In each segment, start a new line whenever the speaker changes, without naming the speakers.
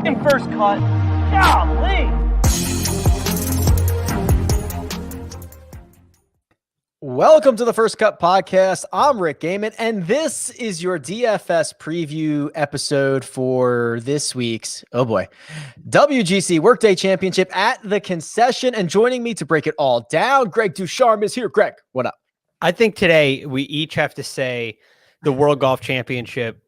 fucking first cut. Golly.
Welcome to the First Cut Podcast. I'm Rick Gehman, and this is your DFS preview episode for this week's, WGC Workday Championship at the Concession. And joining me to break it all down, Greg DuCharme is here. Greg, what up?
I think today we each have to say the World Golf Championship,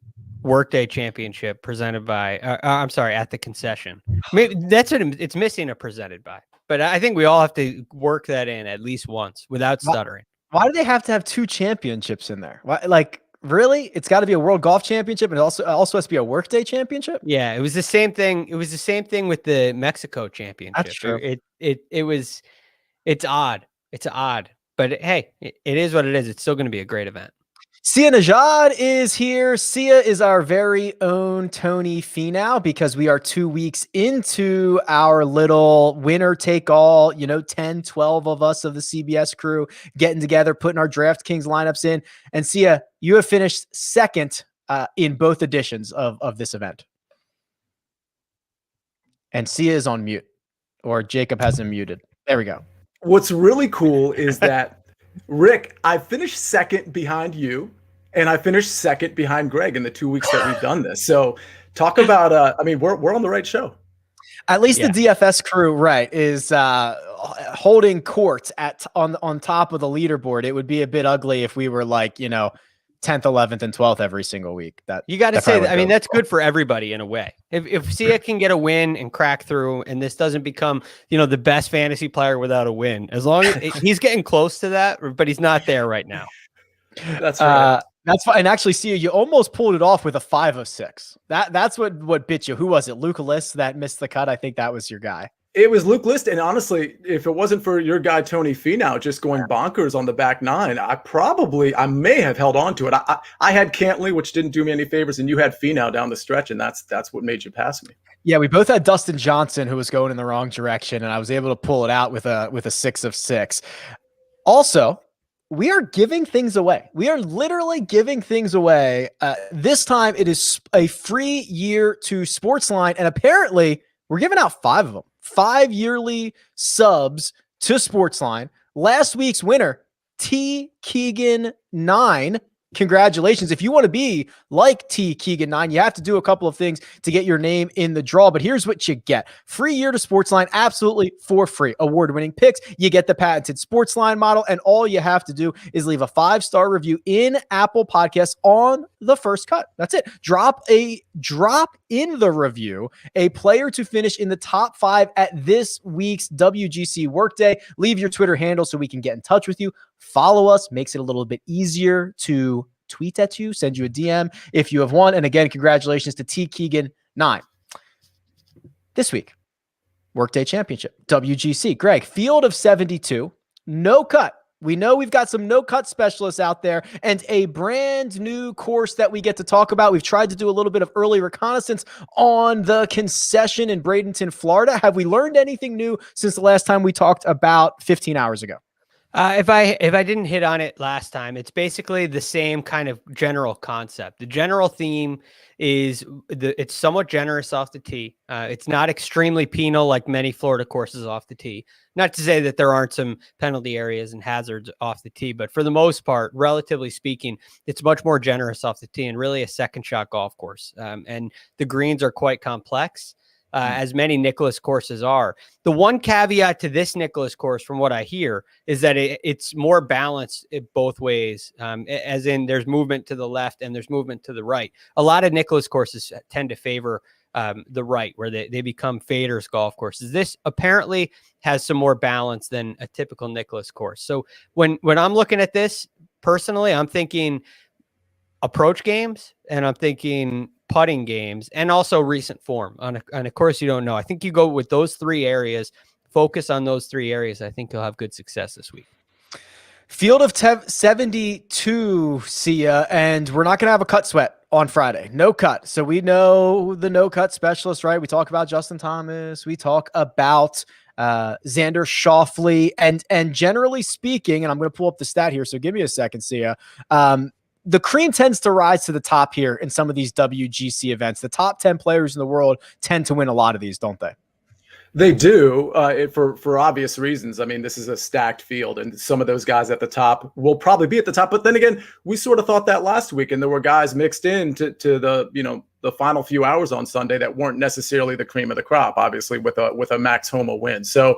Workday Championship presented by, at the Concession. Maybe that's what it's missing, a presented by. But I think we all have to work that in at least once without stuttering.
Why do they have to have two championships in there? Why, like, really? It's got to be a World Golf Championship, and it also has to be a Workday Championship?
Yeah, it was the same thing. It was the same thing with the Mexico Championship.
That's true.
It's odd. It's odd. But hey, it is what it is. It's still going to be a great event.
Sia Nejad is here. Sia is our very own Tony Finau because we are 2 weeks into our little winner take all, 10, 12 of us of the CBS crew getting together, putting our DraftKings lineups in. And Sia, you have finished second in both editions of this event. And Sia is on mute, or Jacob has him muted. There we go.
What's really cool is that Rick, I finished second behind you, and I finished second behind Greg in the 2 weeks that we've done this. So talk about, we're on the right show.
At least the DFS crew, right, is holding court on top of the leaderboard. It would be a bit ugly if we were like, 10th, 11th, and 12th every single week.
You got to say that. I mean, that's good for everybody in a way. If Sia can get a win and crack through, and this doesn't become, the best fantasy player without a win, as long as he's getting close to that, but he's not there right now.
That's right.
That's fine. And actually, Sia, you almost pulled it off with a 5 of 6. That's what bit you. Who was it? Luke List that missed the cut. I think that was your guy.
It was Luke List, and honestly, if it wasn't for your guy Tony Finau just going bonkers on the back nine, I may have held on to it. I had Cantley, which didn't do me any favors, and you had Finau down the stretch, and that's what made you pass me.
Yeah, we both had Dustin Johnson, who was going in the wrong direction, and I was able to pull it out with a 6 of 6. Also, we are giving things away. We are literally giving things away. This time, it is a free year to Sportsline, and apparently, we're giving out 5 of them. 5 yearly subs to Sportsline. Last week's winner, T. Keegan 9. Congratulations. If you want to be like T. Keegan 9, you have to do a couple of things to get your name in the draw, but here's what you get. Free year to Sportsline, absolutely for free. Award-winning picks. You get the patented Sportsline model, and all you have to do is leave a 5-star review in Apple Podcasts on the first cut. That's it. Drop in the review a player to finish in the top 5 at this week's WGC Workday. Leave your Twitter handle so we can get in touch with you. Follow us, makes it a little bit easier to tweet at you, send you a DM if you have won. And again, congratulations to T. Keegan 9. This week, Workday Championship, WGC. Greg, field of 72, no cut. We know we've got some no-cut specialists out there and a brand new course that we get to talk about. We've tried to do a little bit of early reconnaissance on the Concession in Bradenton, Florida. Have we learned anything new since the last time we talked about 15 hours ago?
If I didn't hit on it last time, it's basically the same kind of general concept. The general theme is it's somewhat generous off the tee. It's not extremely penal like many Florida courses off the tee. Not to say that there aren't some penalty areas and hazards off the tee, but for the most part, relatively speaking, it's much more generous off the tee and really a second shot golf course. And the greens are quite complex. As many Nicklaus courses are. The one caveat to this Nicklaus course, from what I hear, is that it's more balanced both ways, as in there's movement to the left and there's movement to the right. A lot of Nicklaus courses tend to favor the right, where they become faders golf courses. This apparently has some more balance than a typical Nicklaus course. So when I'm looking at this, personally, I'm thinking approach games, and I'm thinking putting games, and also recent form on a course you don't know. I think you go with those 3 areas, focus on those 3 areas. I think you'll have good success this week.
Field of 72, Sia, and we're not going to have a cut sweat on Friday. No cut. So we know the no cut specialist, right? We talk about Justin Thomas. We talk about Xander Schauffele, and generally speaking, and I'm going to pull up the stat here, so give me a second, Sia. the cream tends to rise to the top here in some of these WGC events. The top 10 players in the world tend to win a lot of these, don't they?
They do, for obvious reasons. I mean, this is a stacked field, and some of those guys at the top will probably be at the top. But then again, we sort of thought that last week, and there were guys mixed in to the final few hours on Sunday that weren't necessarily the cream of the crop. Obviously, with a Max Homa win, so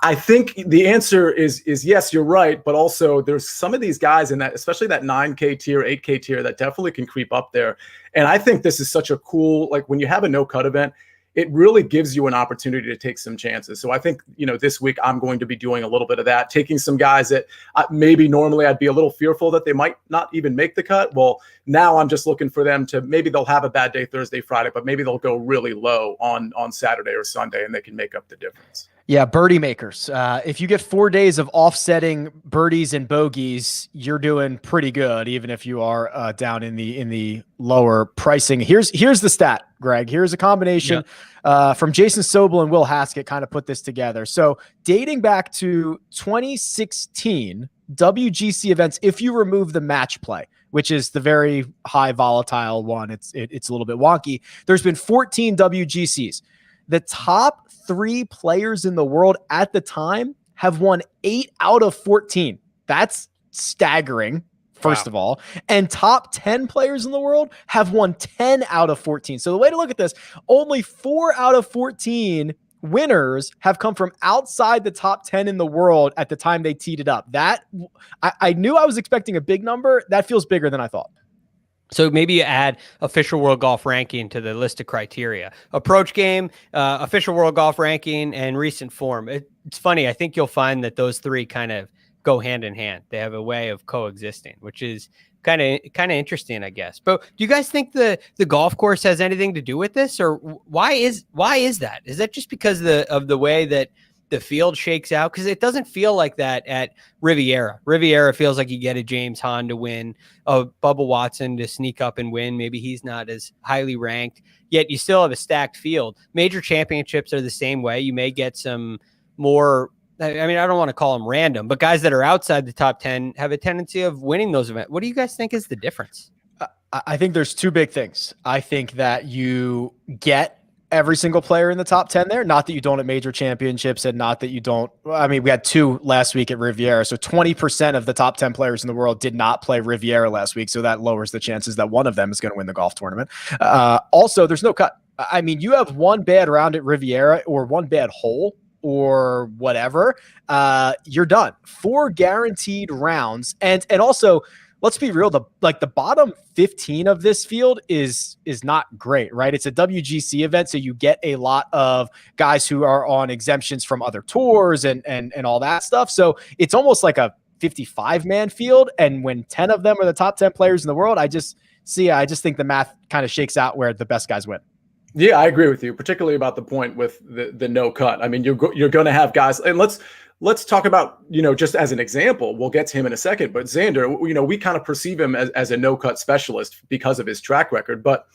I think the answer is yes, you're right. But also, there's some of these guys in that, especially that 9K tier, 8K tier, that definitely can creep up there. And I think this is such a cool, like when you have a no cut event, it really gives you an opportunity to take some chances. So I think, this week I'm going to be doing a little bit of that, taking some guys that maybe normally I'd be a little fearful that they might not even make the cut. Well, now I'm just looking for them to, maybe they'll have a bad day Thursday, Friday, but maybe they'll go really low on Saturday or Sunday, and they can make up the difference.
Yeah, birdie makers. If you get 4 days of offsetting birdies and bogeys, you're doing pretty good, even if you are down in the lower pricing. Here's the stat, Greg. Here's a combination from Jason Sobel and Will Haskett kind of put this together. So dating back to 2016 WGC events, if you remove the match play, which is the very high volatile one, it's a little bit wonky. There's been 14 WGCs. The top 3 players in the world at the time have won 8 out of 14. That's staggering, first of all. And top 10 players in the world have won 10 out of 14. So the way to look at this, only 4 out of 14 winners have come from outside the top 10 in the world at the time they teed it up. That I knew I was expecting a big number. That feels bigger than I thought.
So maybe you add official world golf ranking to the list of criteria: approach game, official world golf ranking, and recent form. It's funny. I think you'll find that those 3 kind of go hand in hand. They have a way of coexisting, which is kind of interesting, I guess. But do you guys think the golf course has anything to do with this, or why is that? Is that just because of the way that the field shakes out? Because it doesn't feel like that at Riviera. Riviera feels like you get a James Hahn to win, a Bubba Watson to sneak up and win. Maybe he's not as highly ranked, yet you still have a stacked field. Major championships are the same way. You may get some more, I don't want to call them random, but guys that are outside the top 10 have a tendency of winning those events. What do you guys think is the difference?
I think there's 2 big things. I think that you get every single player in the top 10 there. Not that you don't at major championships, and not that you don't. We had 2 last week at Riviera. So 20% of the top 10 players in the world did not play Riviera last week. So that lowers the chances that one of them is going to win the golf tournament. Also, there's no cut. You have one bad round at Riviera or one bad hole or whatever, you're done. 4 guaranteed rounds. And also, let's be real, the bottom 15 of this field is not great, right? It's a WGC event, so you get a lot of guys who are on exemptions from other tours and all that stuff. So it's almost like a 55-man field, and when 10 of them are the top 10 players in the world, I just think the math kind of shakes out where the best guys win.
Yeah, I agree with you, particularly about the point with the no cut. You're going to have guys, and let's talk about, just as an example, we'll get to him in a second, but Xander, we kind of perceive him as a no-cut specialist because of his track record. But,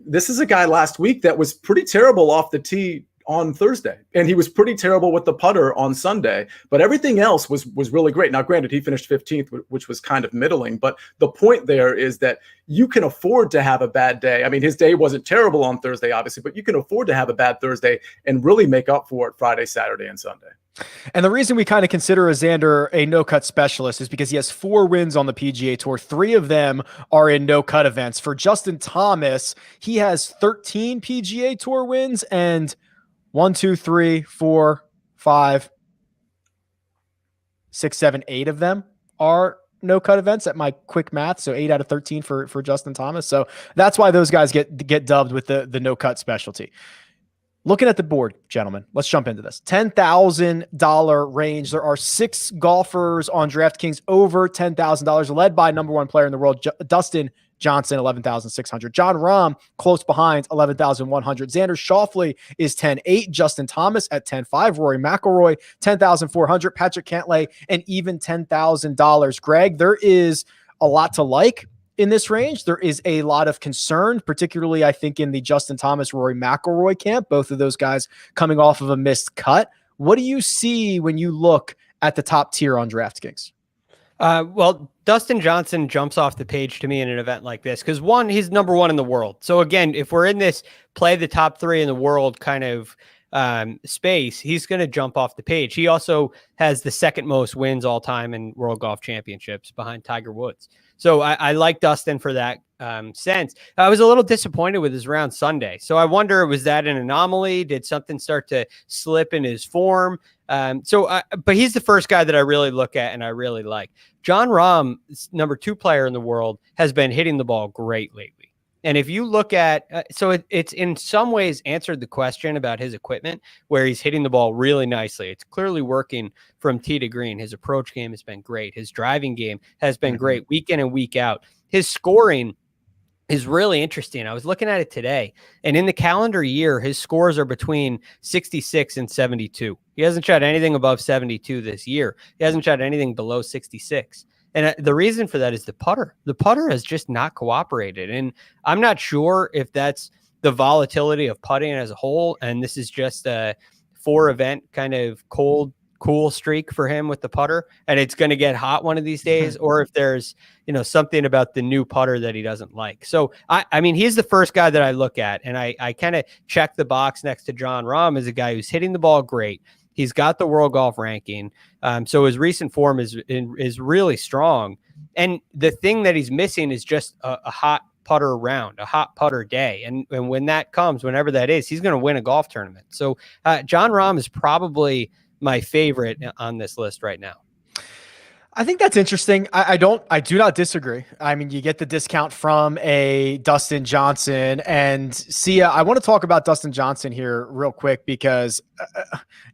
this is a guy last week that was pretty terrible off the tee on Thursday, and he was pretty terrible with the putter on Sunday, but everything else was really great. Now, granted, he finished 15th, which was kind of middling, but the point there is that you can afford to have a bad day. His day wasn't terrible on Thursday, obviously, but you can afford to have a bad Thursday and really make up for it Friday, Saturday, and Sunday.
And the reason we kind of consider Xander a no-cut specialist is because he has 4 wins on the PGA Tour. 3 of them are in no-cut events. For Justin Thomas, he has 13 PGA Tour wins, and 1, 2, 3, 4, 5, 6, 7, 8 of them are no-cut events at my quick math. So 8 out of 13 for Justin Thomas. So that's why those guys get dubbed with the no-cut specialty. Looking at the board, gentlemen, let's jump into this. $10,000 range. There are 6 golfers on DraftKings over $10,000, led by number 1 player in the world, Dustin Johnson, 11,600. John Rahm, close behind, 11,100. Xander Schauffele is 10,800. Justin Thomas at 10,500. Rory McIlroy, 10,400. Patrick Cantlay, and even $10,000. Greg, there is a lot to like in this range. There is a lot of concern, particularly, I think, in the Justin Thomas, Rory McIlroy camp, both of those guys coming off of a missed cut. What do you see when you look at the top tier on DraftKings?
Well, Dustin Johnson jumps off the page to me in an event like this because one, he's number one in the world. So again, if we're in this play the top three in the world kind of space, he's going to jump off the page. He also has the second most wins all time in World Golf Championships behind Tiger Woods. So I like Dustin for that sense. I was a little disappointed with his round Sunday. So I wonder, was that an anomaly? Did something start to slip in his form? But he's the first guy that I really look at and I really like. Jon Rahm, number 2 player in the world, has been hitting the ball great lately. And if you look at, it's in some ways answered the question about his equipment, where he's hitting the ball really nicely. It's clearly working from tee to green. His approach game has been great. His driving game has been great week in and week out. His scoring is really interesting. I was looking at it today, and in the calendar year, his scores are between 66 and 72. He hasn't shot anything above 72 this year. He hasn't shot anything below 66. And the reason for that is the putter. The putter has just not cooperated. And I'm not sure if that's the volatility of putting as a whole, and this is just a 4-event kind of cool streak for him with the putter, and it's going to get hot one of these days, or if there's, something about the new putter that he doesn't like. So, I mean, he's the first guy that I look at, and I kind of check the box next to Jon Rahm as a guy who's hitting the ball great. He's got the world golf ranking. So his recent form is really strong. And the thing that he's missing is just a hot putter round, a hot putter day. And when that comes, whenever that is, he's going to win a golf tournament. So Jon Rahm is probably my favorite on this list right now.
I think that's interesting. I do not disagree. I mean, you get the discount from a Dustin Johnson and Sia. I want to talk about Dustin Johnson here real quick because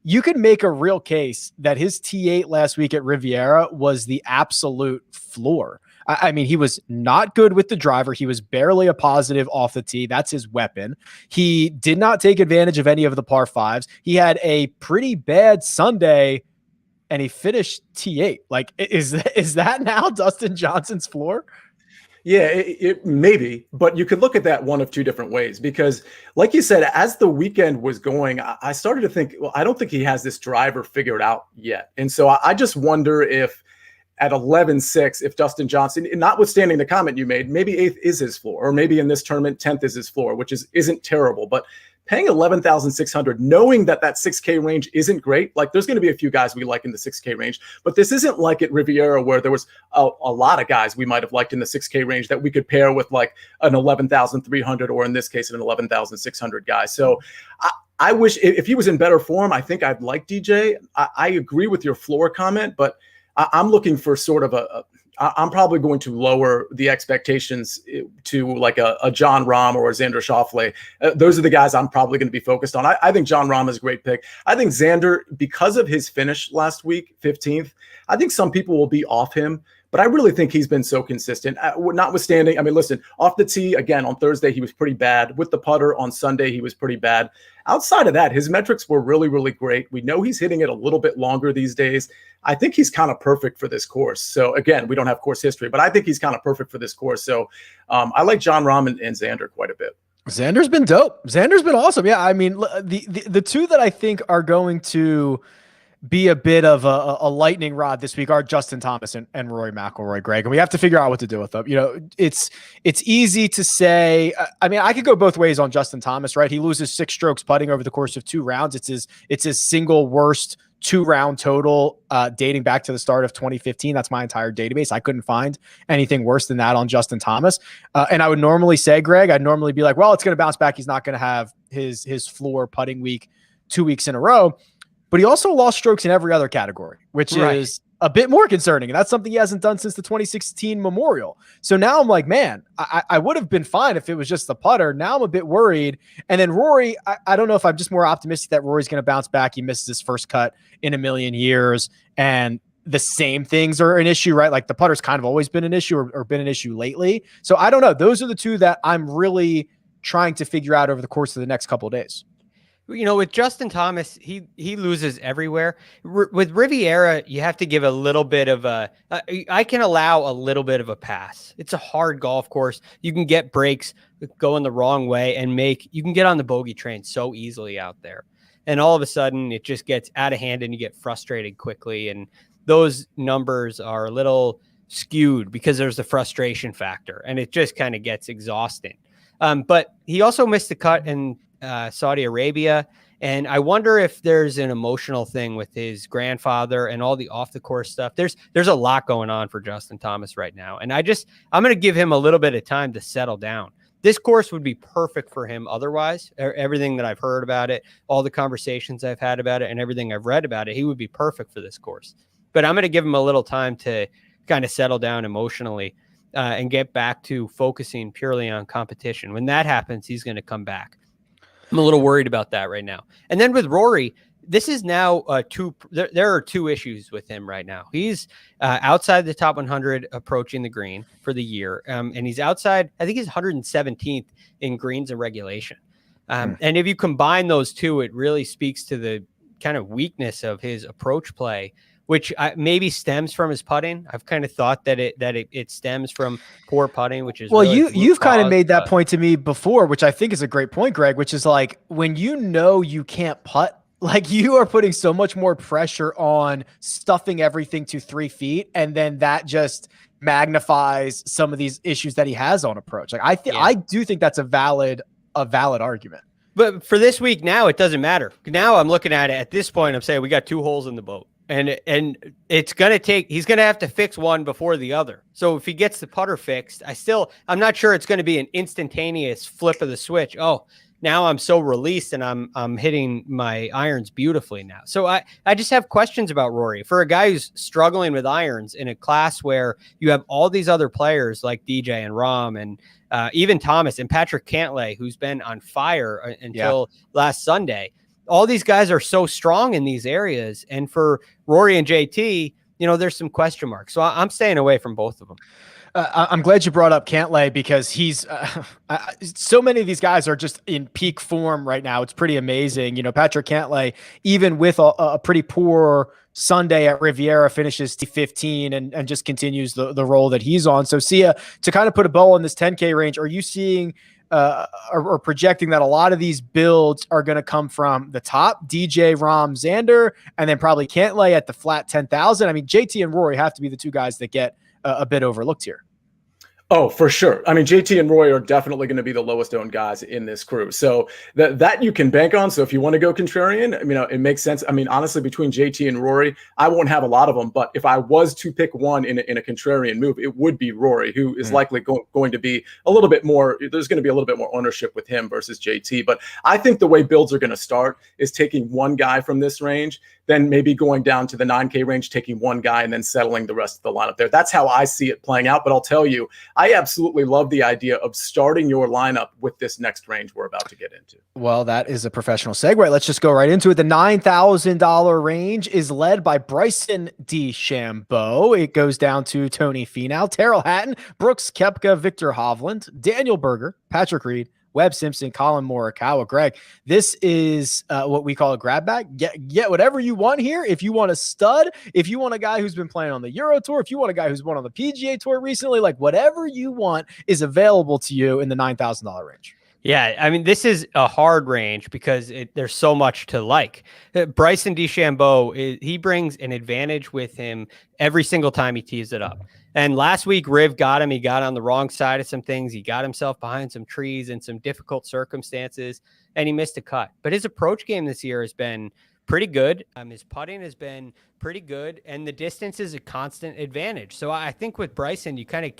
you could make a real case that his T8 last week at Riviera was the absolute floor. I mean, he was not good with the driver. He was barely a positive off the tee. That's his weapon. He did not take advantage of any of the par fives. He had a pretty bad Sunday and he finished T8. Like, is that now Dustin Johnson's floor?
Yeah, it maybe, but you could look at that one of two different ways because, like you said, as the weekend was going, I started to think, well, I don't think he has this driver figured out yet. And so I just wonder if at 11-6, if Dustin Johnson, notwithstanding the comment you made, maybe 8th is his floor, or maybe in this tournament, 10th is his floor, which isn't terrible. But paying 11,600, knowing that 6K range isn't great, like there's going to be a few guys we like in the 6K range, but this isn't like at Riviera where there was a lot of guys we might have liked in the 6K range that we could pair with like an 11,300 or in this case an 11,600 guy. So I wish if he was in better form, I think I'd like DJ. I agree with your floor comment, but I'm looking for sort of I'm probably going to lower the expectations to like a Jon Rahm or a Xander Schauffele. Those are the guys I'm probably going to be focused on. I think Jon Rahm is a great pick. I think Xander, because of his finish last week, 15th, I think some people will be off him, but I really think he's been so consistent. Notwithstanding, I mean, listen, off the tee, again, on Thursday, he was pretty bad. With the putter on Sunday, he was pretty bad. Outside of that, his metrics were really, really great. We know he's hitting it a little bit longer these days. I think he's kind of perfect for this course. So again, we don't have course history, but I think he's kind of perfect for this course. So I like Jon Rahm and Xander quite a bit. Xander's
been dope. Xander's been awesome. Yeah, I mean, the two that I think are going to be a bit of a lightning rod this week are Justin Thomas and Rory McIlroy, Greg, and we have to figure out what to do with them. It's easy to say. I mean, I could go both ways on Justin Thomas, right? He loses 6 strokes putting over the course of 2 rounds. It's his single worst 2-round total dating back to the start of 2015. That's my entire database. I couldn't find anything worse than that on Justin Thomas. And I would normally say, Greg, I'd normally be like, well, it's going to bounce back. He's not going to have his floor putting week 2 weeks in a row. But he also lost strokes in every other category, which is a bit more concerning. And that's something he hasn't done since the 2016 Memorial. So now I'm like, man, I would have been fine if it was just the putter. Now I'm a bit worried. And then Rory, I don't know if I'm just more optimistic that Rory's going to bounce back. He misses his first cut in a million years. And the same things are an issue, right? Like the putter's kind of always been an issue or been an issue lately. So I don't know. Those are the two that I'm really trying to figure out over the course of the next couple of days.
With Justin Thomas, he loses everywhere. With Riviera, you have to give a little bit of I can allow a little bit of a pass. It's a hard golf course. You can get breaks going the wrong way and you can get on the bogey train so easily out there. And all of a sudden it just gets out of hand and you get frustrated quickly. And those numbers are a little skewed because there's the frustration factor and it just kind of gets exhausting. But he also missed the cut in Saudi Arabia. And I wonder if there's an emotional thing with his grandfather and all the off the course stuff. There's a lot going on for Justin Thomas right now. And I'm going to give him a little bit of time to settle down. This course would be perfect for him. Otherwise, everything that I've heard about it, all the conversations I've had about it and everything I've read about it, he would be perfect for this course. But I'm going to give him a little time to kind of settle down emotionally and get back to focusing purely on competition. When that happens, he's going to come back. I'm a little worried about that right now. And then with Rory, this is now there are two issues with him right now. He's outside the top 100 approaching the green for the year. And he's outside, I think he's 117th in greens and regulation. And if you combine those two, it really speaks to the kind of weakness of his approach play, which maybe stems from his putting. I've kind of thought that it stems from poor putting, which is
well,
really
you've kind of made that point to me before, which I think is a great point, Greg, which is like when you can't putt, like you are putting so much more pressure on stuffing everything to 3 feet, and then that just magnifies some of these issues that he has on approach. Like I do think that's a valid argument. But
for this week now, it doesn't matter. Now I'm looking at it at this point. I'm saying we got 2 holes in the boat. And it's going to he's going to have to fix one before the other. So if he gets the putter fixed, I'm not sure it's going to be an instantaneous flip of the switch. Oh, now I'm so released and I'm hitting my irons beautifully now. So I just have questions about Rory. For a guy who's struggling with irons in a class where you have all these other players like DJ and Rahm and even Thomas and Patrick Cantlay, who's been on fire until last Sunday. All these guys are so strong in these areas. And for Rory and JT, there's some question marks. So I'm staying away from both of them.
I'm glad you brought up Cantlay because he's so many of these guys are just in peak form right now. It's pretty amazing. Patrick Cantlay, even with a pretty poor Sunday at Riviera, finishes T15 and just continues the role that he's on. So Sia, to kind of put a bow on this 10K range, are you seeing or projecting that a lot of these builds are going to come from the top, DJ, Rahm, Xander, and then probably Cantlay at the flat 10,000? I mean, JT and Rory have to be the two guys that get a bit overlooked here.
Oh, for sure. I mean, JT and Roy are definitely going to be the lowest owned guys in this crew. So that you can bank on. So if you want to go contrarian, it makes sense. I mean, honestly, between JT and Rory, I won't have a lot of them. But if I was to pick one in a contrarian move, it would be Rory, who is likely going to be a little bit more. There's going to be a little bit more ownership with him versus JT. But I think the way builds are going to start is taking one guy from this range, then maybe going down to the 9K range, taking one guy and then settling the rest of the lineup there. That's how I see it playing out. But I'll tell you, I absolutely love the idea of starting your lineup with this next range we're about to get into.
Well, that is a professional segue. Let's just go right into it. The $9,000 range is led by Bryson DeChambeau. It goes down to Tony Finau, Terrell Hatton, Brooks Koepka, Victor Hovland, Daniel Berger, Patrick Reed, Webb Simpson, Colin Morikawa. Greg, this is what we call a grab bag. Get whatever you want here. If you want a stud, if you want a guy who's been playing on the Euro Tour, if you want a guy who's won on the PGA Tour recently, like whatever you want is available to you in the $9,000 range.
Yeah, I mean, this is a hard range because there's so much to like. Bryson DeChambeau, he brings an advantage with him every single time he tees it up. And last week, Riv got him. He got on the wrong side of some things. He got himself behind some trees in some difficult circumstances, and he missed a cut. But his approach game this year has been pretty good. His putting has been pretty good, and the distance is a constant advantage. So I think with Bryson, you kind of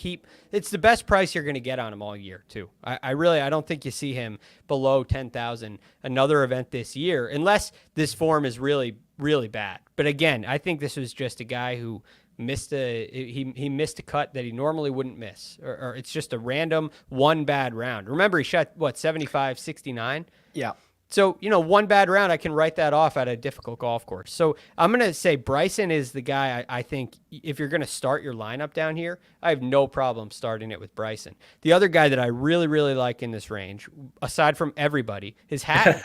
it's the best price you're going to get on him all year too. I don't think you see him below 10,000 another event this year, unless this form is really, really bad. But again, I think this was just a guy who missed he missed a cut that he normally wouldn't miss, or it's just a random one bad round. Remember, he shot 75, 69.
Yeah.
So, one bad round, I can write that off at a difficult golf course. So I'm going to say Bryson is the guy I think if you're going to start your lineup down here, I have no problem starting it with Bryson. The other guy that I really, really like in this range, aside from everybody, is Hatton.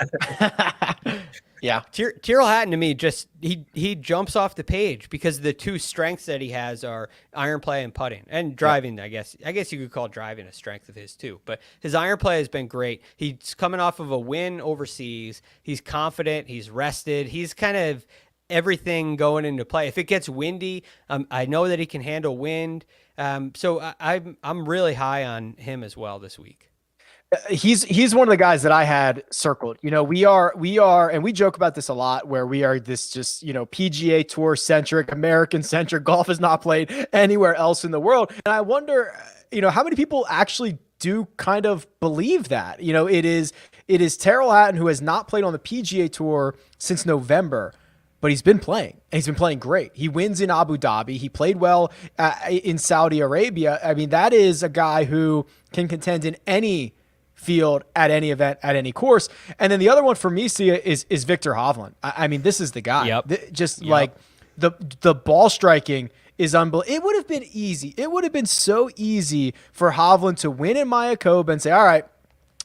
Yeah.
Tyrrell Hatton to me he jumps off the page because the two strengths that he has are iron play and putting and driving. I guess you could call driving a strength of his too, but his iron play has been great. He's coming off of a win overseas. He's confident. He's rested. He's kind of everything going into play. If it gets windy, I know that he can handle wind. So I'm really high on him as well this week.
He's one of the guys that I had circled. You know, we are, and we joke about this a lot, where we are this just, you know, PGA Tour centric, American centric. Golf is not played anywhere else in the world. And I wonder, you know, how many people actually do kind of believe that. You know, it is Tyrrell Hatton, who has not played on the PGA Tour since November, but he's been playing, and he's been playing great. He wins in Abu Dhabi. He played well in Saudi Arabia. I mean, that is a guy who can contend in any field, at any event, at any course. And then the other one for me, Sia, is Viktor Hovland. I mean, this is the guy. Like the ball striking is unbelievable. It would have been easy. It would have been so easy for Hovland to win in Mayakoba and say, all right,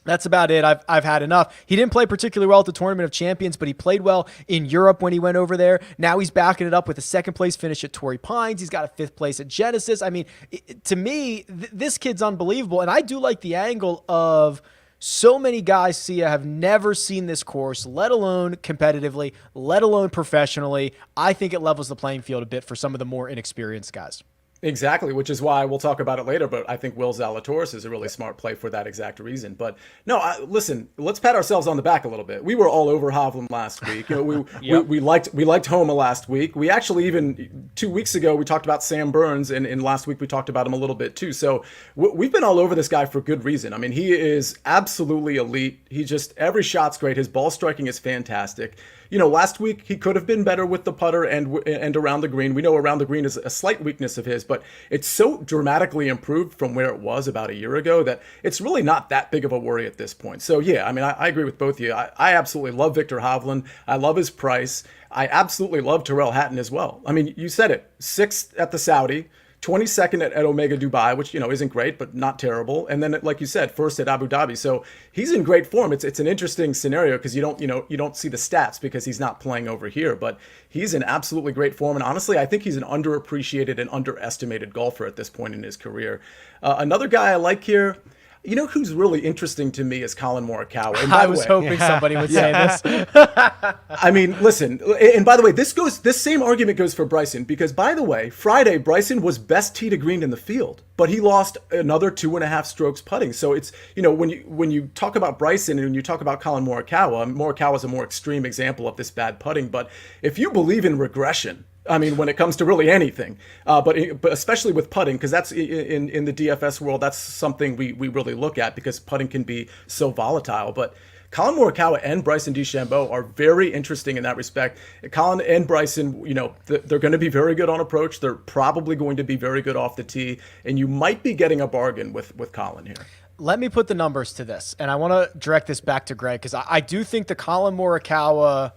that's about it. I've had enough. He didn't play particularly well at the Tournament of Champions, but he played well in Europe when he went over there. Now he's backing it up with a second place finish at Torrey Pines. He's got a fifth place at Genesis. I mean, to me, this kid's unbelievable. And I do like the angle of so many guys, Sia, have never seen this course, let alone competitively, let alone professionally. I think it levels the playing field a bit for some of the more inexperienced guys.
Exactly, which is why we'll talk about it later, but I think Will Zalatoris is a really smart play for that exact reason. But no, listen, let's pat ourselves on the back a little bit. We were all over Hovland last week. You know, we liked Homa last week. We actually, even 2 weeks ago, we talked about Sam Burns, and last week we talked about him a little bit too. So we've been all over this guy for good reason. I mean, he is absolutely elite. He just, every shot's great. His ball striking is fantastic. You know, last week he could have been better with the putter and around the green. We know around the green is a slight weakness of his, but it's so dramatically improved from where it was about a year ago that it's really not that big of a worry at this point. So yeah, I mean, I agree with both of you. I absolutely love Viktor Hovland. I love his price. I absolutely love Tyrrell Hatton as well. I mean, you said it, 6th at the Saudi, 22nd at Omega Dubai, which, you know, isn't great, but not terrible. And then, like you said, 1st at Abu Dhabi. So he's in great form. It's an interesting scenario because you don't see the stats because he's not playing over here, but he's in absolutely great form. And honestly, I think he's an underappreciated and underestimated golfer at this point in his career. Another guy I like here, you know who's really interesting to me is Colin Morikawa. And
I was hoping somebody would say this.
I mean, listen, and by the way, this same argument goes for Bryson, because by the way, Friday, Bryson was best tee to green in the field, but he lost another 2.5 strokes putting. So it's, you know, when you talk about Bryson and when you talk about Colin Morikawa is a more extreme example of this bad putting. But if you believe in regression, I mean, when it comes to really anything, but especially with putting, because that's in the DFS world, that's something we really look at because putting can be so volatile. But Colin Morikawa and Bryson DeChambeau are very interesting in that respect. Colin and Bryson, you know, they're going to be very good on approach. They're probably going to be very good off the tee, and you might be getting a bargain with Colin here.
Let me put the numbers to this, and I want to direct this back to Greg because I do think the Colin Morikawa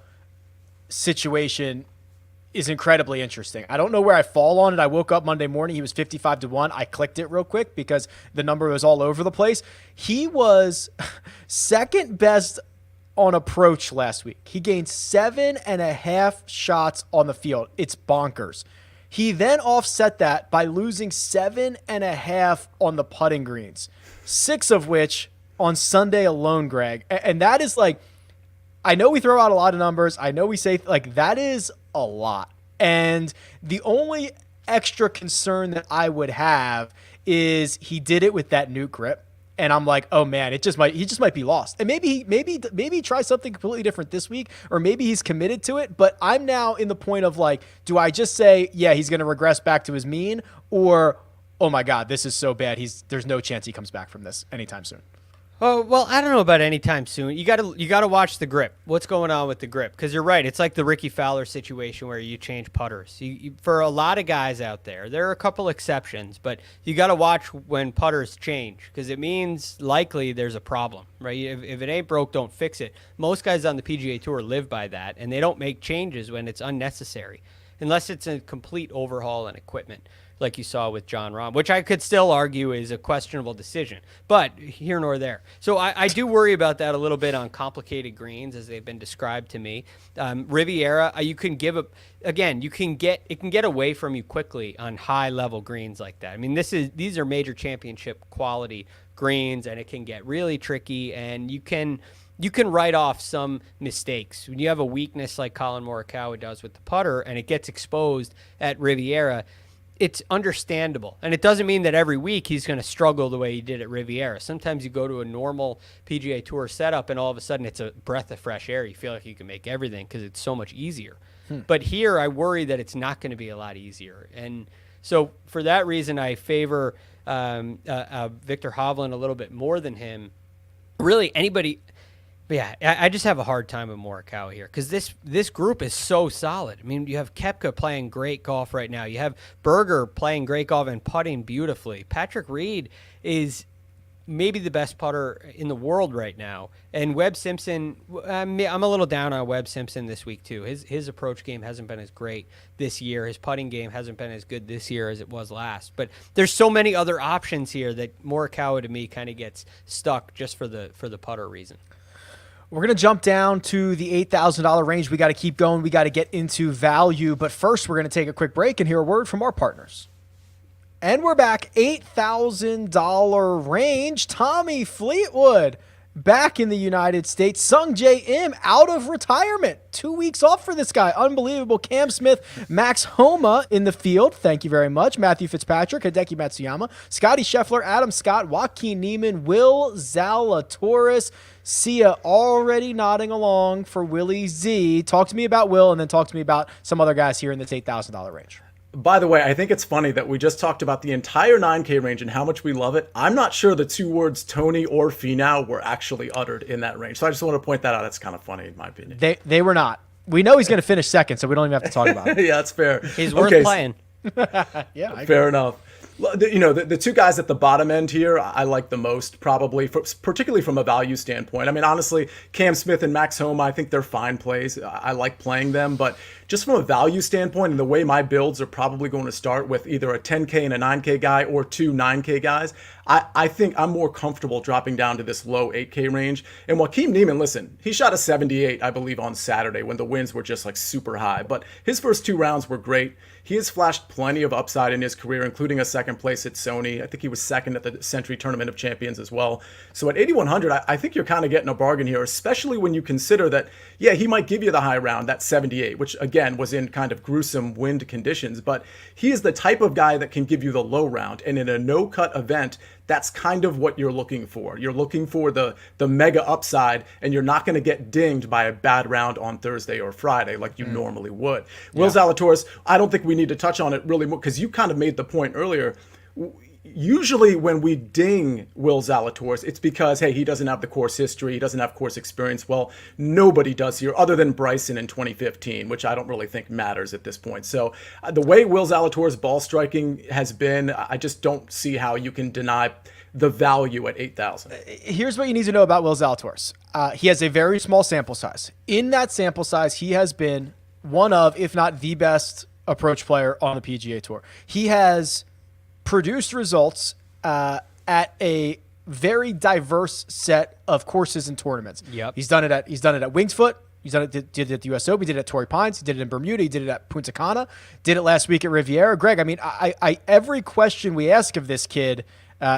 situation is incredibly interesting. I don't know where I fall on it. I woke up Monday morning. He was 55-1. I clicked it real quick because the number was all over the place. He was second best on approach last week. He gained 7.5 shots on the field. It's bonkers. He then offset that by losing 7.5 on the putting greens, 6 of which on Sunday alone, Greg. And that is like, I know we throw out a lot of numbers. I know we say like that is a lot. And the only extra concern that I would have is he did it with that new grip. And I'm like, oh man, he just might be lost. And maybe he tries something completely different this week, or maybe he's committed to it. But I'm now in the point of like, do I just say, yeah, he's going to regress back to his mean, or, oh my God, this is so bad. There's no chance he comes back from this anytime soon.
Oh, well, I don't know about anytime soon. You got to watch the grip. What's going on with the grip? Because you're right. It's like the Ricky Fowler situation where you change putters. For a lot of guys out there are a couple exceptions, but you got to watch when putters change because it means likely there's a problem, right? If it ain't broke, don't fix it. Most guys on the PGA Tour live by that, and they don't make changes when it's unnecessary. unless it's a complete overhaul in equipment, like you saw with John Rahm, which I could still argue is a questionable decision, but here nor there. So I do worry about that a little bit on complicated greens as they've been described to me. Riviera, you can it can get away from you quickly on high level greens like that. I mean, these are major championship quality greens, and it can get really tricky, and you can write off some mistakes. When you have a weakness like Colin Morikawa does with the putter and it gets exposed at Riviera, it's understandable. And it doesn't mean that every week he's going to struggle the way he did at Riviera. Sometimes you go to a normal PGA Tour setup and all of a sudden it's a breath of fresh air. You feel like you can make everything because it's so much easier. But here I worry that it's not going to be a lot easier. And so for that reason, I favor Victor Hovland a little bit more than him. Really, anybody... But yeah, I just have a hard time with Morikawa here because this group is so solid. I mean, you have Koepka playing great golf right now. You have Berger playing great golf and putting beautifully. Patrick Reed is maybe the best putter in the world right now. And Webb Simpson, I'm a little down on Webb Simpson this week too. His approach game hasn't been as great this year. His putting game hasn't been as good this year as it was last. But there's so many other options here that Morikawa to me kind of gets stuck just for the putter reason.
We're going to jump down to the $8,000 range. We got to keep going. We got to get into value. But first, we're going to take a quick break and hear a word from our partners. And we're back. $8,000 range. Tommy Fleetwood back in the United States. Sung Jae Im out of retirement. 2 weeks off for this guy. Unbelievable. Cam Smith, Max Homa in the field. Thank you very much. Matthew Fitzpatrick, Hideki Matsuyama, Scotty Scheffler, Adam Scott, Joaquin Niemann, Will Zalatoris. Sia already nodding along for Willie Z. Talk to me about Will, and then talk to me about some other guys here in this $8,000 range.
By the way, I think it's funny that we just talked about the entire 9K range and how much we love it. I'm not sure the two words Tony or Finau were actually uttered in that range. So I just want to point that out. It's kind of funny in my opinion.
They were not. We know he's going to finish second, so we don't even have to talk about it.
Yeah, that's fair.
He's worth playing.
Yeah,
fair enough. The two guys at the bottom end here, I like the most, probably, particularly from a value standpoint. I mean, honestly, Cam Smith and Max Homa, I think they're fine plays. I like playing them, but just from a value standpoint and the way my builds are probably going to start with either a 10K and a 9K guy or two 9K guys, I think I'm more comfortable dropping down to this low 8K range. And Joaquin Niemann, listen, he shot a 78, I believe, on Saturday when the winds were just like super high. But his first two rounds were great. He has flashed plenty of upside in his career, including a second place at Sony. I think he was second at the Century Tournament of Champions as well. So at 8,100, I think you're kind of getting a bargain here, especially when you consider that, yeah, he might give you the high round, that 78, which again was in kind of gruesome wind conditions. But he is the type of guy that can give you the low round. And in a no-cut event, that's kind of what you're looking for. You're looking for the mega upside, and you're not going to get dinged by a bad round on Thursday or Friday like you normally would. Will Zalatoris, I don't think we need to touch on it really more because you kind of made the point earlier. Usually when we ding Will Zalatoris, it's because, hey, he doesn't have the course history, he doesn't have course experience. Well, nobody does here other than Bryson in 2015, which I don't really think matters at this point. So the way Will Zalatoris' ball striking has been, I just don't see how you can deny the value at 8,000.
Here's what you need to know about Will Zalatoris. He has a very small sample size. In that sample size, he has been one of, if not the best approach player on the PGA Tour. He has produced results at a very diverse set of courses and tournaments.
Yep.
He's done it at Winged Foot. He's done it. Did it at the US Open. He did it at Torrey Pines. He did it in Bermuda. He did it at Punta Cana. Did it last week at Riviera. Greg, I mean, I every question we ask of this kid,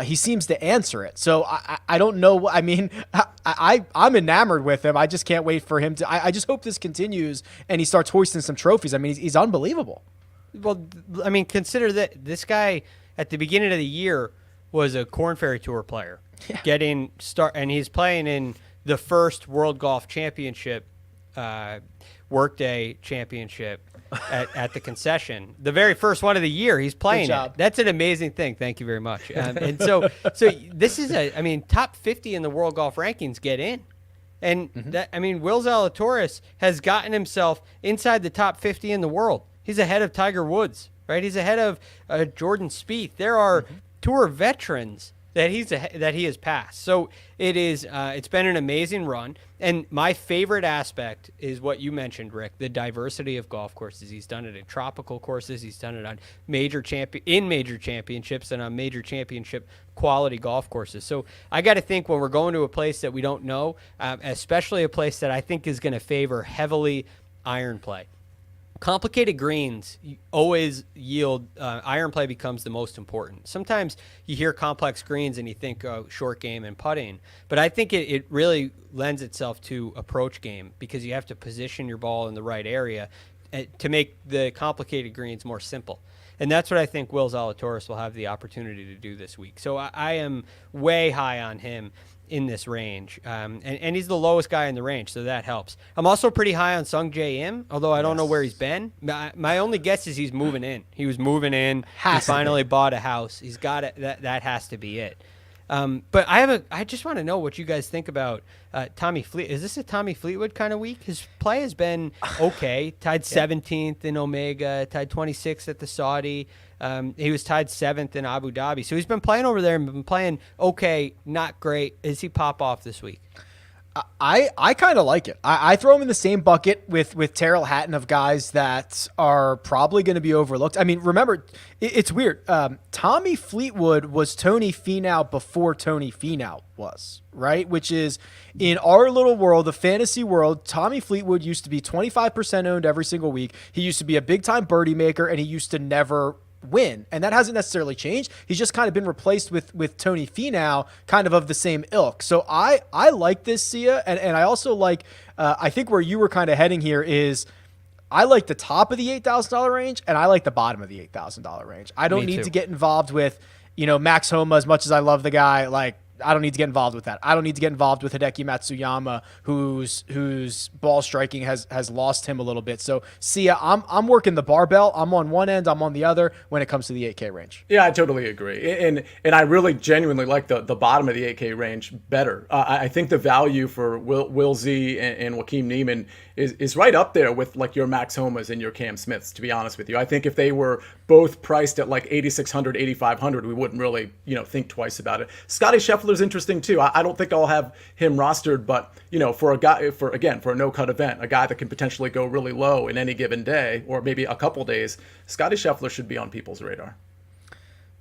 he seems to answer it. So I don't know. I mean, I'm enamored with him. I just can't wait for him to. I just hope this continues and he starts hoisting some trophies. I mean, he's unbelievable.
Well, I mean, consider that this guy at the beginning of the year was a Korn Ferry Tour player, and he's playing in the first World Golf Championship, Workday Championship at the concession. The very first one of the year he's playing. Good job. That's an amazing thing. Thank you very much. And so this is top 50 in the World Golf rankings get in. And Will Zalatoris has gotten himself inside the top 50 in the world. He's ahead of Tiger Woods, right? He's ahead of Jordan Spieth. There are tour veterans that he has passed. So it is. It's been an amazing run, and my favorite aspect is what you mentioned, Rick: the diversity of golf courses. He's done it in tropical courses. He's done it on major championships and on major championship quality golf courses. So I got to think when we're going to a place that we don't know, especially a place that I think is going to favor heavily iron play. Complicated greens always yield iron play becomes the most important. Sometimes you hear complex greens and you think short game and putting, but I think it really lends itself to approach game because you have to position your ball in the right area to make the complicated greens more simple. And that's what I think Will Zalatoris will have the opportunity to do this week. So I am way high on him in this range. And he's the lowest guy in the range, so that helps. I'm also pretty high on Sung Jae Im, although I don't know where he's been. My only guess is he's moving in. He was moving in. He finally bought a house. He's got it. That has to be it. But I just want to know what you guys think about Tommy Fleet. Is this a Tommy Fleetwood kind of week? His play has been okay. Tied 17th in Omega, tied 26th at the Saudi. He was tied 7th in Abu Dhabi. So he's been playing over there and been playing okay, not great. Is he pop off this week?
I kind of like it. I throw him in the same bucket with Terrell Hatton of guys that are probably going to be overlooked. I mean, remember, it's weird. Tommy Fleetwood was Tony Finau before Tony Finau was, right? Which is, in our little world, the fantasy world, Tommy Fleetwood used to be 25% owned every single week. He used to be a big-time birdie maker, and he used to never win, and that hasn't necessarily changed. He's just kind of been replaced with Tony Finau, kind of the same ilk. So I like this, Sia, and I also like I think where you were kind of heading here is I like the top of the $8,000 range, and I like the bottom of the $8,000 range. I don't need to get involved with Max Homa as much as I love the guy. Like, I don't need to get involved with that. I don't need to get involved with Hideki Matsuyama, whose ball striking has lost him a little bit. So, Sia, I'm working the barbell. I'm on one end, I'm on the other when it comes to the 8K range.
Yeah, I totally agree. And I really genuinely like the bottom of the 8K range better. I think the value for Will Z and Joaquin Niemann is right up there with like your Max Homas and your Cam Smiths, to be honest with you. I think if they were both priced at like 8,600, 8,500, we wouldn't really, think twice about it. Scotty Scheffler's interesting too. I don't think I'll have him rostered, but for a guy, for a no-cut event, a guy that can potentially go really low in any given day or maybe a couple days, Scotty Scheffler should be on people's radar.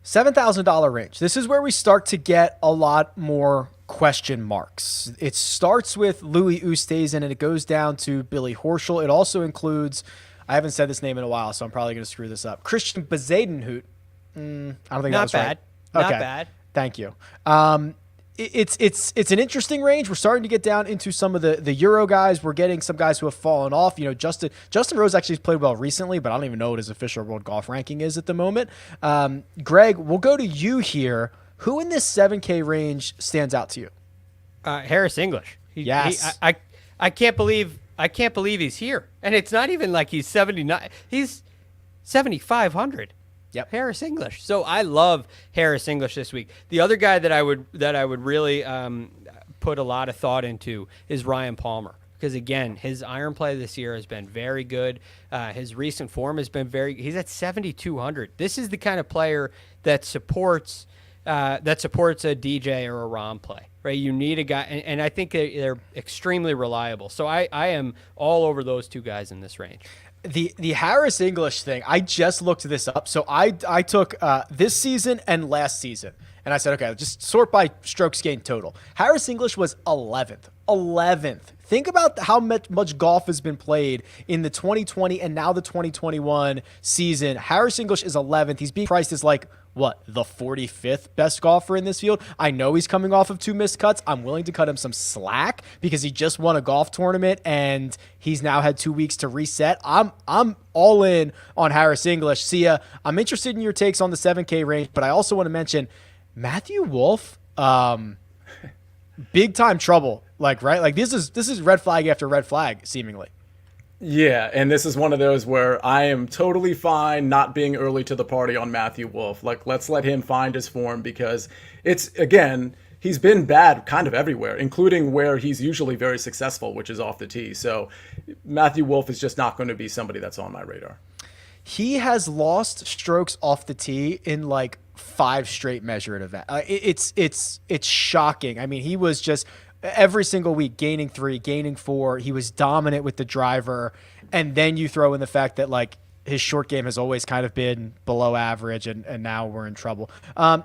$7,000 range. This is where we start to get a lot more question marks. It starts with Louis Oosthuizen and it goes down to Billy Horschel. It also includes, I haven't said this name in a while, so I'm probably going to screw this up, Christian Bezuidenhout. I don't think that was right.
Not bad.
Thank you. It's an interesting range. We're starting to get down into some of the Euro guys. We're getting some guys who have fallen off. Justin Rose actually has played well recently, but I don't even know what his official world golf ranking is at the moment. Greg, we'll go to you here. Who in this 7K range stands out to you?
Harris English.
Yes.
I can't believe he's here, and it's not even like he's 79. He's 7,500.
Yep.
Harris English. So I love Harris English this week. The other guy that I would really put a lot of thought into is Ryan Palmer, because again, his iron play this year has been very good. His recent form has been he's at 7,200. This is the kind of player that supports a DJ or a Rom play, right? You need a guy, and I think they're extremely reliable. So I am all over those two guys in this range.
The Harris English thing, I just looked this up. So I took this season and last season, and I said, okay, just sort by strokes gained total. Harris English was 11th. 11th. Think about how much golf has been played in the 2020 and now the 2021 season. Harris English is 11th. He's being priced as like, what, the 45th best golfer in this field? I know he's coming off of 2 missed cuts. I'm willing to cut him some slack because he just won a golf tournament and he's now had 2 weeks to reset. I'm all in on Harris English. Sia, I'm interested in your takes on the 7K range, but I also want to mention Matthew Wolff, big time trouble. Right? This is red flag after red flag, seemingly.
Yeah, and this is one of those where I am totally fine not being early to the party on Matthew Wolff. Let's let him find his form, because he's been bad kind of everywhere, including where he's usually very successful, which is off the tee. So Matthew Wolff is just not going to be somebody that's on my radar.
He has lost strokes off the tee in 5 straight measured event. It's shocking. I mean, he was just every single week gaining 3, gaining 4. He was dominant with the driver, and then you throw in the fact that like his short game has always kind of been below average, and now we're in trouble.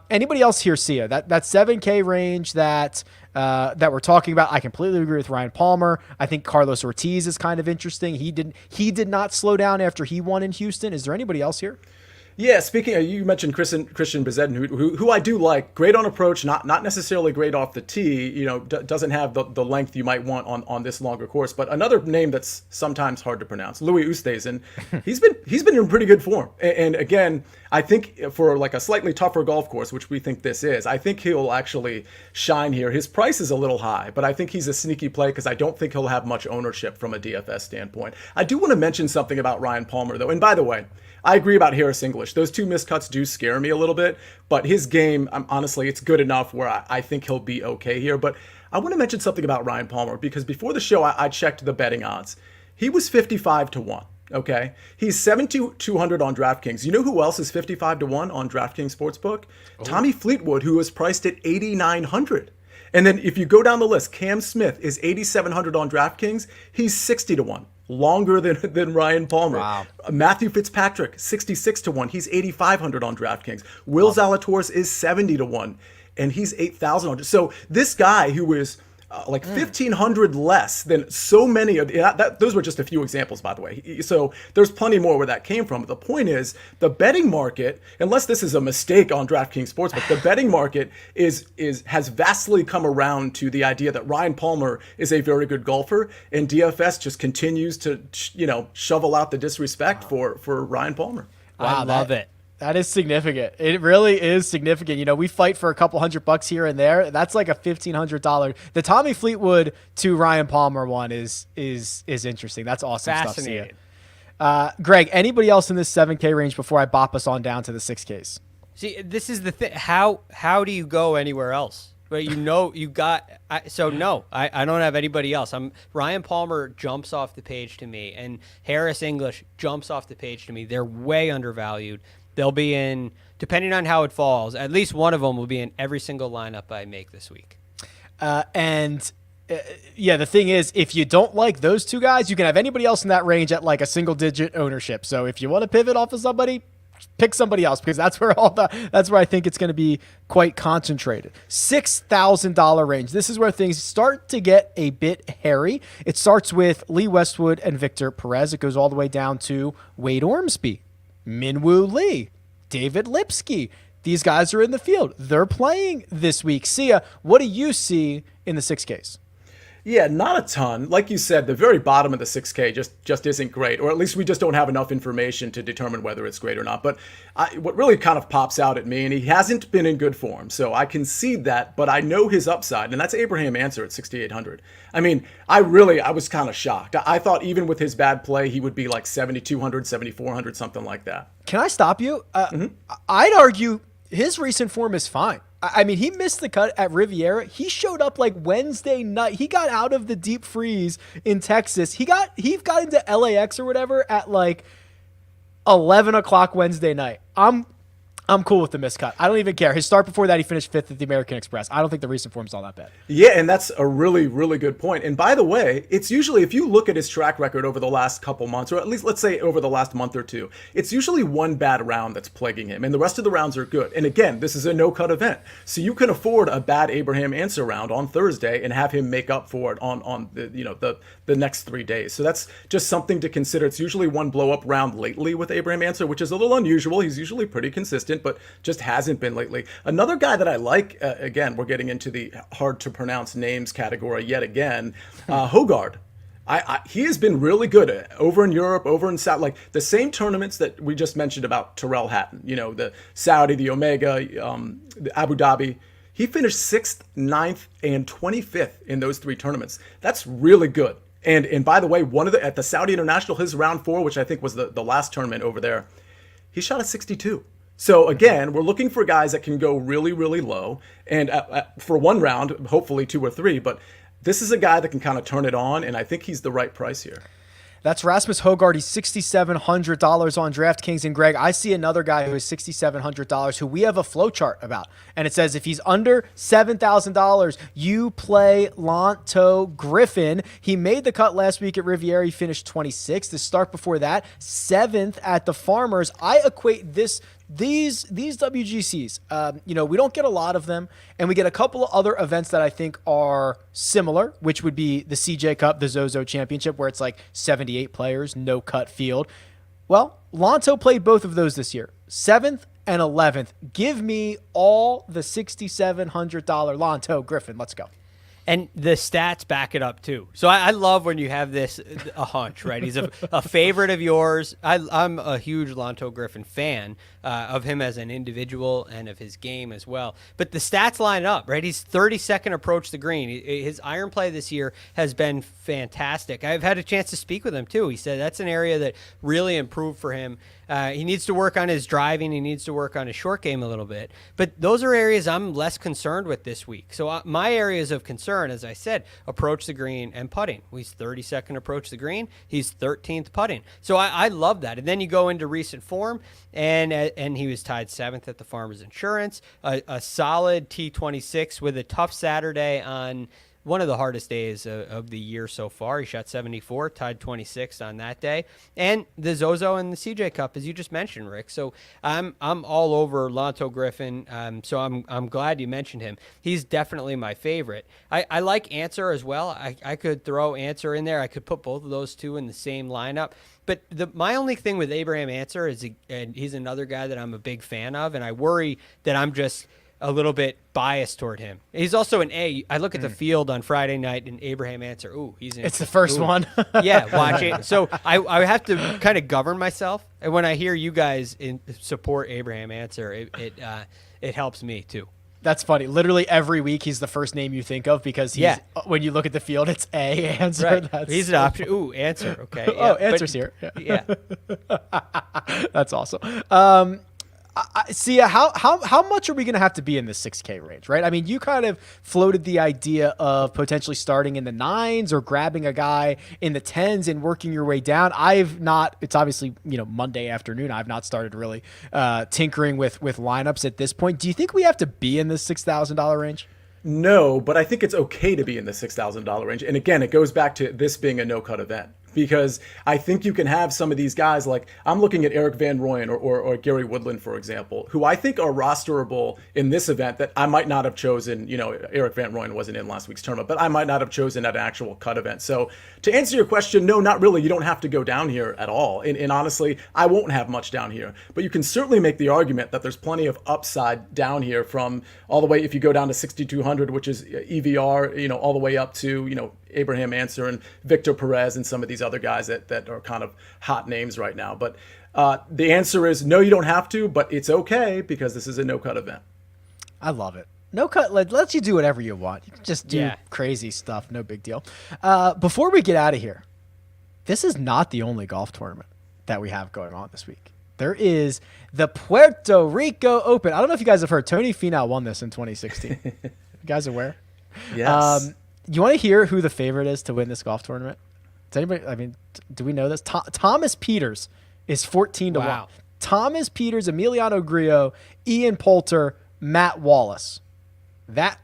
Anybody else here, Sia? That 7K range that we're talking about, I completely agree with Ryan Palmer. I think Carlos Ortiz is kind of interesting. He did not slow down after he won in Houston. Is there anybody else here?
Yeah, speaking of, you mentioned Christian Bezedin, who I do like. Great on approach, not necessarily great off the tee. You know, doesn't have the length you might want on this longer course. But another name that's sometimes hard to pronounce, Louis Oosthuizen. He's been in pretty good form. And again, I think for like a slightly tougher golf course, which we think this is, I think he'll actually shine here. His price is a little high, but I think he's a sneaky play because I don't think he'll have much ownership from a DFS standpoint. I do want to mention something about Ryan Palmer, though. And by the way, I agree about Harris English. Those 2 miscuts do scare me a little bit, but his game, honestly, it's good enough where I think he'll be okay here. But I want to mention something about Ryan Palmer because before the show, I checked the betting odds. He was 55 to 1. Okay. He's 7,200 on DraftKings. You know who else is 55 to 1 on DraftKings Sportsbook? Oh. Tommy Fleetwood, who was priced at 8,900. And then if you go down the list, Cam Smith is 8,700 on DraftKings. He's 60 to 1. Longer than Ryan Palmer.
Wow.
Matthew Fitzpatrick, 66 to 1. He's 8,500 on DraftKings. Will Zalatoris is 70 to 1, and he's 8,000. So this guy who is like 1,500 less than so many of those were just a few examples, by the way. So there's plenty more where that came from. But the point is, the betting market, unless this is a mistake on DraftKings Sportsbook, the betting market has vastly come around to the idea that Ryan Palmer is a very good golfer, and DFS just continues to shovel out the disrespect for Ryan Palmer.
Wow, I love it.
That is significant. It really is significant. You know, we fight for a couple $100 here and there. That's like a $1,500. The Tommy Fleetwood to Ryan Palmer one is interesting. That's awesome.
Fascinating.
Stuff. Greg, anybody else in this 7K range before I bop us on down to the 6Ks?
See, this is the thing. How do you go anywhere else? But I don't have anybody else. Ryan Palmer jumps off the page to me, and Harris English jumps off the page to me. They're way undervalued. They'll be in, depending on how it falls, at least one of them will be in every single lineup I make this week.
The thing is, if you don't like those 2 guys, you can have anybody else in that range at like a single-digit ownership. So if you want to pivot off of somebody, pick somebody else because that's where I think it's going to be quite concentrated. $6,000 range. This is where things start to get a bit hairy. It starts with Lee Westwood and Victor Perez. It goes all the way down to Wade Ormsby, Minwoo Lee, David Lipsky. These guys are in the field. They're playing this week. Sia, what do you see in the 6Ks?
Yeah, not a ton. Like you said, the very bottom of the 6K just isn't great, or at least we just don't have enough information to determine whether it's great or not. But what really kind of pops out at me, and he hasn't been in good form, so I concede that, but I know his upside, and that's Abraham Answer at 6,800. I mean, I was kind of shocked. I thought even with his bad play, he would be like 7,200, 7,400, something like that.
Can I stop you? I'd argue his recent form is fine. I mean, he missed the cut at Riviera. He showed up like Wednesday night. He got out of the deep freeze in Texas. He got into LAX or whatever at like 11 o'clock Wednesday night. I'm cool with the miscut. I don't even care. His start before that, he finished 5th at the American Express. I don't think the recent form's all that bad.
Yeah, and that's a really, really good point. And by the way, it's usually, if you look at his track record over the last couple months, or at least let's say over the last month or two, it's usually one bad round that's plaguing him, and the rest of the rounds are good. And again, this is a no-cut event, so you can afford a bad Abraham Answer round on Thursday and have him make up for it on the next 3 days. So that's just something to consider. It's usually one blow-up round lately with Abraham Answer, which is a little unusual. He's usually pretty consistent, but just hasn't been lately. Another guy that I like, again, we're getting into the hard to pronounce names category yet again, Hogard. He has been really good over in Europe, over in South, like the same tournaments that we just mentioned about Tyrrell Hatton, the Saudi, the Omega, the Abu Dhabi. He finished 6th, 9th, and 25th in those 3 tournaments. That's really good. And by the way, at the Saudi International, his round 4, which I think was the last tournament over there, he shot a 62. So again, we're looking for guys that can go really, really low, and for one round, hopefully 2 or 3. But this is a guy that can kind of turn it on, and I think he's the right price here.
That's Rasmus Højgaard. He's $6,700 on DraftKings. And Greg, I see another guy who is $6,700 who we have a flow chart about. And it says if he's under $7,000, you play Lanto Griffin. He made the cut last week at Riviera. He finished 26th. The start before that, 7th at the Farmers. I equate these WGCs, we don't get a lot of them, and we get a couple of other events that I think are similar, which would be the CJ Cup, the Zozo Championship, where it's like 78 players, no cut field. Well, Lanto played both of those this year, 7th and 11th. Give me all the $6,700 Lanto Griffin. Let's go.
And the stats back it up too. So I love when you have this a hunch, right? He's a favorite of yours. I'm a huge Lanto Griffin fan of him as an individual and of his game as well. But the stats line up, right? He's 32nd approach the green. His iron play this year has been fantastic. I've had a chance to speak with him too. He said that's an area that really improved for him. He needs to work on his driving. He needs to work on his short game a little bit. But those are areas I'm less concerned with this week. So my areas of concern, as I said, approach the green and putting. He's 32nd approach the green. He's 13th putting. So I love that. And then you go into recent form, and he was tied 7th at the Farmers Insurance, a solid T26 with a tough Saturday on one of the hardest days of the year so far. He shot 74, tied 26th on that day. And the Zozo and the CJ Cup, as you just mentioned, Rick. So I'm all over Lanto Griffin. So I'm glad you mentioned him. He's definitely my favorite. I like Answer as well. I could throw Answer in there. I could put both of those two in the same lineup. But my only thing with Abraham Answer is and he's another guy that I'm a big fan of, and I worry that I'm just a little bit biased toward him. He's also an A. I look at the field on Friday night and Abraham Answer. It's
the first one.
Yeah, watch it. So I have to kind of govern myself. And when I hear you guys support Abraham Answer, it helps me too.
That's funny. Literally every week he's the first name you think of because when you look at the field, it's A, Answer.
Right. He's an option. Answer. Okay.
Yeah. Answer's here.
Yeah.
That's awesome. Sia, how much are we going to have to be in the 6K range, right? I mean, you kind of floated the idea of potentially starting in the 9s or grabbing a guy in the 10s and working your way down. It's obviously, Monday afternoon. I've not started really tinkering with lineups at this point. Do you think we have to be in the $6,000 range?
No, but I think it's okay to be in the $6,000 range. And again, it goes back to this being a no-cut event. Because I think you can have some of these guys, like I'm looking at Eric Van Rooyen or Gary Woodland, for example, who I think are rosterable in this event that I might not have chosen. Eric Van Rooyen wasn't in last week's tournament, but I might not have chosen at an actual cut event. So to answer your question, no, not really. You don't have to go down here at all. And honestly, I won't have much down here. But you can certainly make the argument that there's plenty of upside down here from all the way, if you go down to 6,200, which is EVR, all the way up to, Abraham Answer and Victor Perez and some of these other guys that are kind of hot names right now. But the answer is no, you don't have to, but it's okay because this is a no-cut event.
I love it. No cut lets you do whatever you want. You can just do crazy stuff. No big deal. Before we get out of here, this is not the only golf tournament that we have going on this week. There is the Puerto Rico Open. I don't know if you guys have heard. Tony Finau won this in 2016. You guys aware?
Yes.
You want to hear who the favorite is to win this golf tournament? Does anybody? I mean, do we know this? Thomas Peters is 14 to 1. Thomas Peters, Emiliano Grillo, Ian Poulter, Matt Wallace.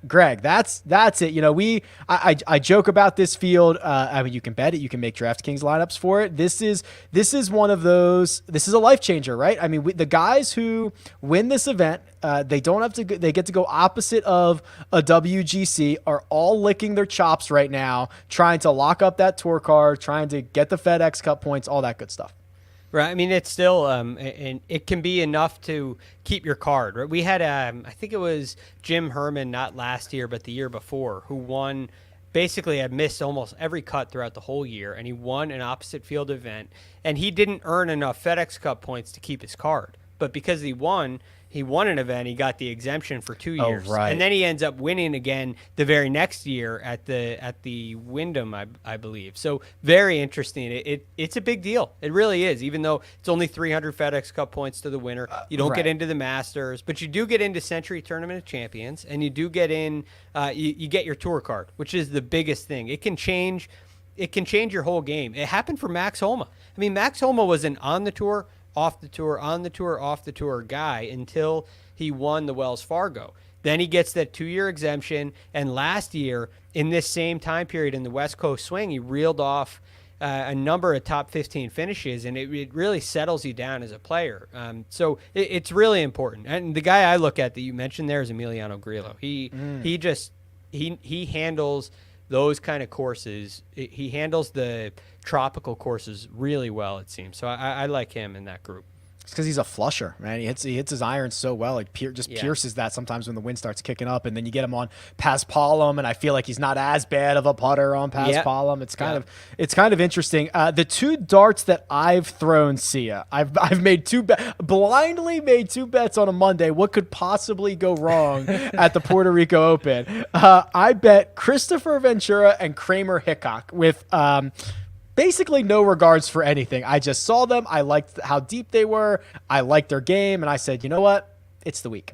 Greg, that's it. I joke about this field. I mean, you can bet it. You can make DraftKings lineups for it. This is one of those. This is a life changer, right? I mean, the guys who win this event, they don't have to. They get to go opposite of a WGC. Are all licking their chops right now, trying to lock up that tour card, trying to get the FedEx Cup points, all that good stuff.
Right. I mean, it's still, and it can be enough to keep your card. Right. We had, I think it was Jim Herman, not last year, but the year before, who won, basically had missed almost every cut throughout the whole year, and he won an opposite field event, and he didn't earn enough FedEx Cup points to keep his card. But because he won an event, he got the exemption for 2 years.
Right.
And then he ends up winning again the very next year at the Wyndham, I believe. So very interesting. It's a big deal. It really is, even though it's only 300 FedEx Cup points to the winner. You don't get into the Masters, but you do get into Century Tournament of Champions, and you do get in, you get your tour card, which is the biggest thing. It can change it can change your whole game. It happened for Max Homa. I mean, Max Homa was an on the tour, off the tour, on the tour, off the tour guy until he won the Wells Fargo. Then he gets that 2-year exemption. And last year, in this same time period in the West Coast swing, he reeled off a number of top 15 finishes, and it really settles you down as a player. So it's really important. And the guy I look at that you mentioned there is Emiliano Grillo. He handles those kind of courses. He handles the tropical courses really well, it seems. So I like him in that group.
It's because he's a flusher, man. He hits his irons so well, like pierces that sometimes when the wind starts kicking up, and then you get him on Paspalum, and I feel like he's not as bad of a putter on Paspalum. It's kind of interesting. The 2 darts that I've thrown, Sia, I've made blindly made 2 bets on a Monday. What could possibly go wrong at the Puerto Rico Open? I bet Christopher Ventura and Kramer Hickok with basically no regards for anything. I just saw them. I liked how deep they were. I liked their game. And I said, you know what? It's the week.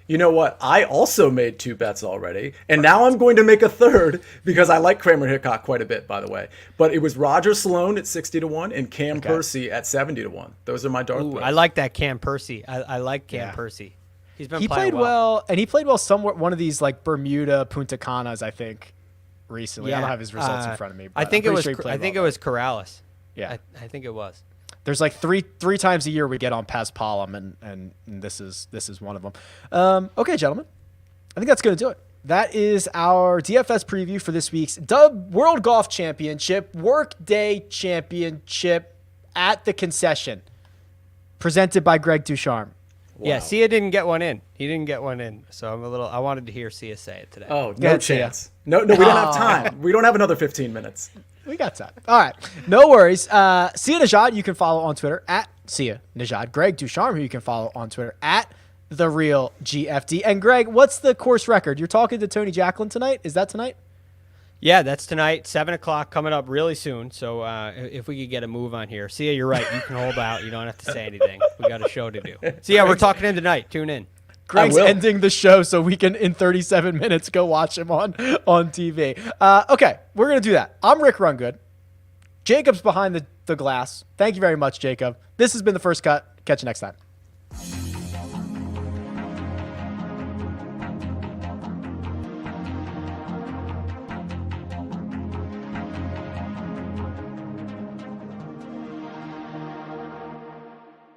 You know what? I also made 2 bets already. And now I'm going to make a third because I like Kramer Hickok quite a bit, by the way. But it was Roger Sloan at 60-1 and Cam Percy at 70-1. Those are my dart bets.
I like that Cam Percy. I like Cam Percy. He
played well. And he played well somewhere, one of these like Bermuda Punta Canas, I think. Recently, I don't have his results in front of me. But
I think it was Corrales.
Yeah,
I think it was.
There's like three times a year we get on Paspalum, and this is one of them. Okay, gentlemen, I think that's going to do it. That is our DFS preview for this week's World Golf Championship, Workday Championship at the Concession, presented by Greg DuCharme.
Wow. Yeah, Sia didn't get one in. He didn't get one in, so I wanted to hear Sia say it today.
Oh, no chance. No, we don't have time. We don't have another 15 minutes.
We got time. All right, no worries. Sia Nejad, you can follow on Twitter at Sia Nejad. Greg DuCharme, who you can follow on Twitter at TheRealGFD. And Greg, what's the course record? You're talking to Tony Jacklin tonight? Is that tonight?
Yeah, that's tonight, 7 o'clock, coming up really soon. So if we could get a move on here. Sia, you're right. You can hold out. You don't have to say anything. We got a show to do. So, yeah, we're talking to him tonight. Tune in.
Greg's ending the show so we can, in 37 minutes, go watch him on TV. Okay, we're going to do that. I'm Rick Rungood. Jacob's behind the glass. Thank you very much, Jacob. This has been The First Cut. Catch you next time.